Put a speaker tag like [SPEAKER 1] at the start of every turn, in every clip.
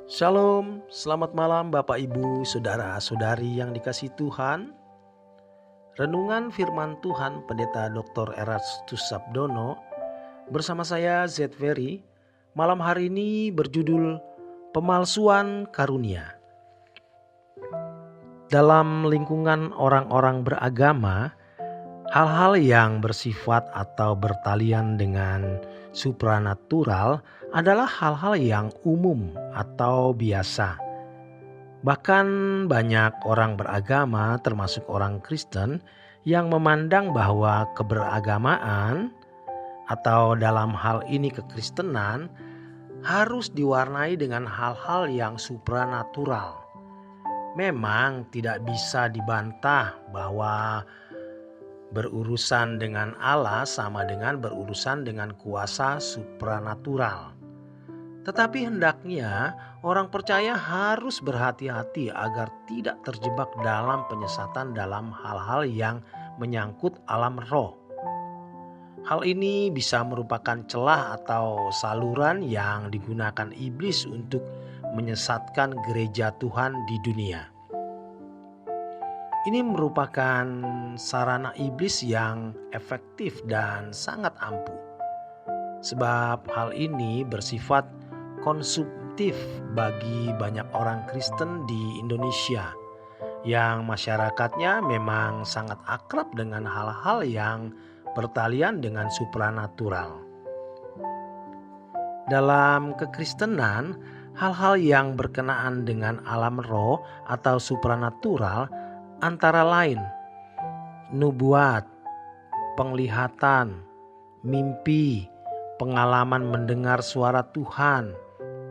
[SPEAKER 1] Shalom, selamat malam Bapak Ibu, Saudara-saudari yang dikasihi Tuhan. Renungan firman Tuhan Pendeta Dr. Erastus Sabdono bersama saya Z Ferry malam hari ini berjudul Pemalsuan Karunia. Dalam lingkungan orang-orang beragama, hal-hal yang bersifat atau bertalian dengan supranatural adalah hal-hal yang umum atau biasa. Bahkan banyak orang beragama termasuk orang Kristen yang memandang bahwa keberagamaan atau dalam hal ini kekristenan harus diwarnai dengan hal-hal yang supranatural. Memang tidak bisa dibantah bahwa berurusan dengan Allah sama dengan berurusan dengan kuasa supranatural. Tetapi hendaknya orang percaya harus berhati-hati agar tidak terjebak dalam penyesatan dalam hal-hal yang menyangkut alam roh. Hal ini bisa merupakan celah atau saluran yang digunakan iblis untuk menyesatkan gereja Tuhan di dunia. Ini merupakan sarana iblis yang efektif dan sangat ampuh. Sebab hal ini bersifat konsumtif bagi banyak orang Kristen di Indonesia yang masyarakatnya memang sangat akrab dengan hal-hal yang bertalian dengan supranatural. Dalam kekristenan, hal-hal yang berkenaan dengan alam roh atau supranatural antara lain nubuat, penglihatan, mimpi, pengalaman mendengar suara Tuhan,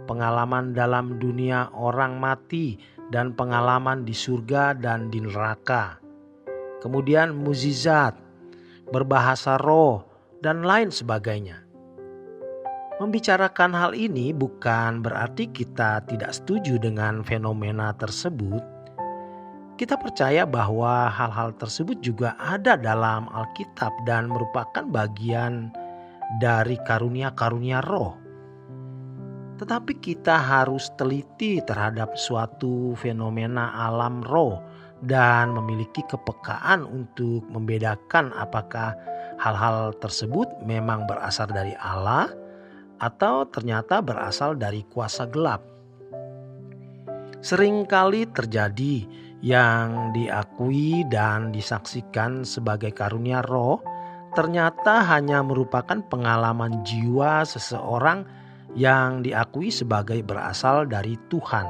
[SPEAKER 1] pengalaman dalam dunia orang mati, dan pengalaman di surga dan di neraka. Kemudian mukjizat, berbahasa roh, dan lain sebagainya. Membicarakan hal ini bukan berarti kita tidak setuju dengan fenomena tersebut. Kita percaya bahwa hal-hal tersebut juga ada dalam Alkitab dan merupakan bagian dari karunia-karunia roh. Tetapi kita harus teliti terhadap suatu fenomena alam roh dan memiliki kepekaan untuk membedakan apakah hal-hal tersebut memang berasal dari Allah atau ternyata berasal dari kuasa gelap. Seringkali terjadi yang diakui dan disaksikan sebagai karunia roh ternyata hanya merupakan pengalaman jiwa seseorang yang diakui sebagai berasal dari Tuhan.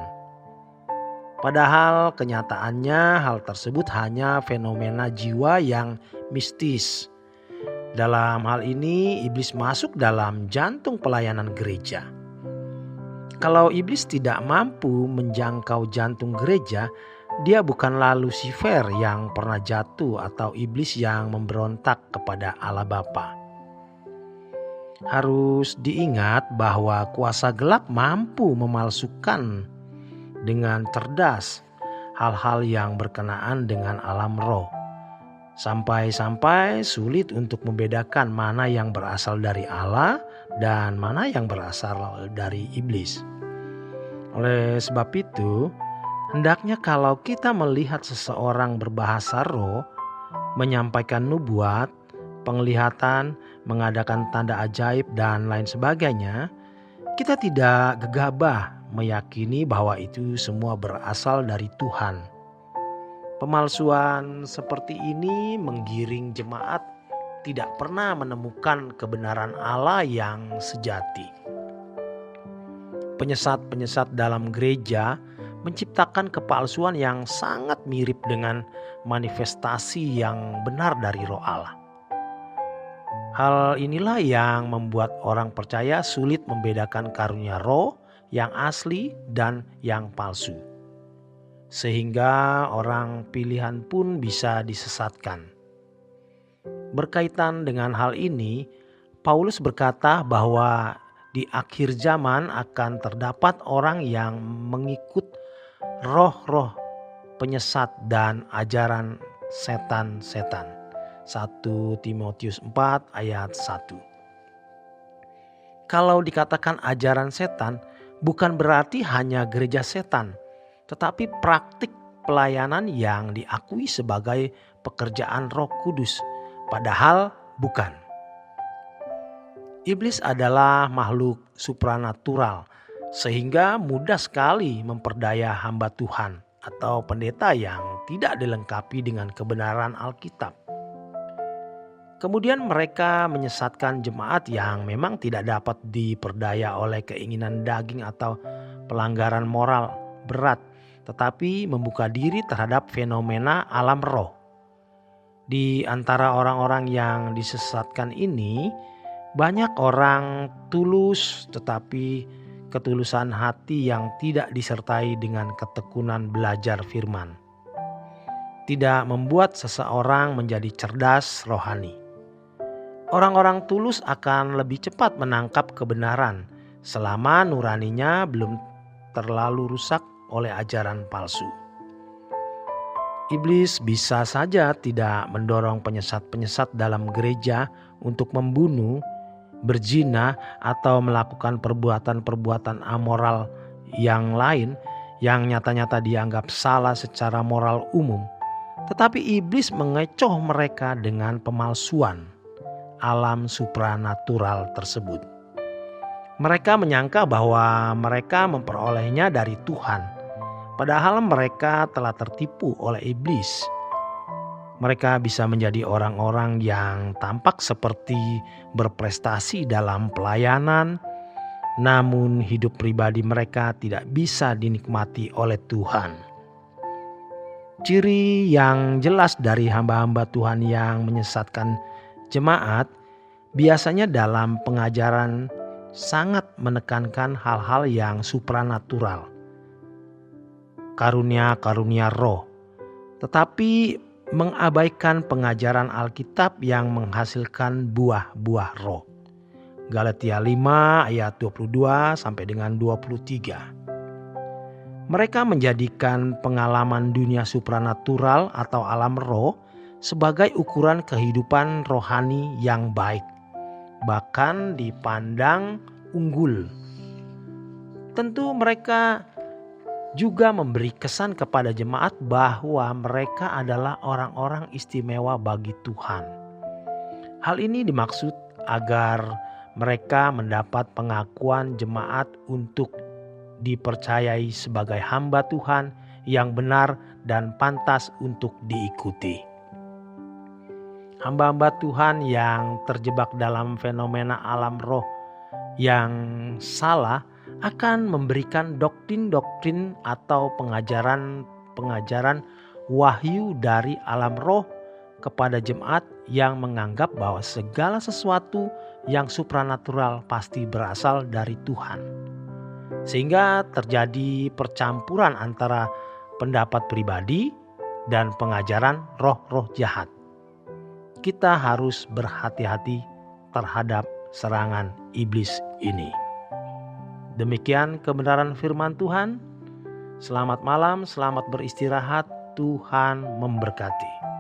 [SPEAKER 1] Padahal kenyataannya hal tersebut hanya fenomena jiwa yang mistis. Dalam hal ini iblis masuk dalam jantung pelayanan gereja. Kalau iblis tidak mampu menjangkau jantung gereja, dia bukanlah Lucifer yang pernah jatuh atau iblis yang memberontak kepada Allah Bapa. Harus diingat bahwa kuasa gelap mampu memalsukan dengan cerdas hal-hal yang berkenaan dengan alam roh. Sampai-sampai sulit untuk membedakan mana yang berasal dari Allah dan mana yang berasal dari iblis. Oleh sebab itu, hendaknya kalau kita melihat seseorang berbahasa roh, menyampaikan nubuat, penglihatan, mengadakan tanda ajaib dan lain sebagainya, kita tidak gegabah meyakini bahwa itu semua berasal dari Tuhan. Pemalsuan seperti ini menggiring jemaat tidak pernah menemukan kebenaran Allah yang sejati. Penyesat-penyesat dalam gereja menciptakan kepalsuan yang sangat mirip dengan manifestasi yang benar dari Roh Allah. Hal inilah yang membuat orang percaya sulit membedakan karunia roh yang asli dan yang palsu. Sehingga orang pilihan pun bisa disesatkan. Berkaitan dengan hal ini, Paulus berkata bahwa di akhir zaman akan terdapat orang yang mengikut roh-roh penyesat dan ajaran setan-setan. 1 Timotius 4 ayat 1. Kalau dikatakan ajaran setan, bukan berarti hanya gereja setan, tetapi praktik pelayanan yang diakui sebagai pekerjaan Roh Kudus, padahal bukan. Iblis adalah makhluk supranatural, sehingga mudah sekali memperdaya hamba Tuhan atau pendeta yang tidak dilengkapi dengan kebenaran Alkitab. Kemudian mereka menyesatkan jemaat yang memang tidak dapat diperdaya oleh keinginan daging atau pelanggaran moral berat, tetapi membuka diri terhadap fenomena alam roh. Di antara orang-orang yang disesatkan ini, banyak orang tulus, tetapi ketulusan hati yang tidak disertai dengan ketekunan belajar firman tidak membuat seseorang menjadi cerdas rohani. Orang-orang tulus akan lebih cepat menangkap kebenaran selama nuraninya belum terlalu rusak oleh ajaran palsu. Iblis bisa saja tidak mendorong penyesat-penyesat dalam gereja untuk membunuh, berzina, atau melakukan perbuatan-perbuatan amoral yang lain yang nyata-nyata dianggap salah secara moral umum. Tetapi iblis mengecoh mereka dengan pemalsuan alam supranatural tersebut. Mereka menyangka bahwa mereka memperolehnya dari Tuhan, padahal mereka telah tertipu oleh iblis. Mereka bisa menjadi orang-orang yang tampak seperti berprestasi dalam pelayanan, namun hidup pribadi mereka tidak bisa dinikmati oleh Tuhan. Ciri yang jelas dari hamba-hamba Tuhan yang menyesatkan jemaat biasanya dalam pengajaran sangat menekankan hal-hal yang supranatural, karunia-karunia roh, tetapi mengabaikan pengajaran Alkitab yang menghasilkan buah-buah roh. Galatia 5 ayat 22 sampai dengan 23. Mereka menjadikan pengalaman dunia supranatural atau alam roh sebagai ukuran kehidupan rohani yang baik, bahkan dipandang unggul. Tentu mereka juga memberi kesan kepada jemaat bahwa mereka adalah orang-orang istimewa bagi Tuhan. Hal ini dimaksud agar mereka mendapat pengakuan jemaat untuk dipercayai sebagai hamba Tuhan yang benar dan pantas untuk diikuti. Hamba-hamba Tuhan yang terjebak dalam fenomena alam roh yang salah akan memberikan doktrin-doktrin atau pengajaran wahyu dari alam roh kepada jemaat yang menganggap bahwa segala sesuatu yang supranatural pasti berasal dari Tuhan. Sehingga terjadi percampuran antara pendapat pribadi dan pengajaran roh-roh jahat. Kita harus berhati-hati terhadap serangan iblis ini. Demikian kebenaran firman Tuhan. Selamat malam, selamat beristirahat. Tuhan memberkati.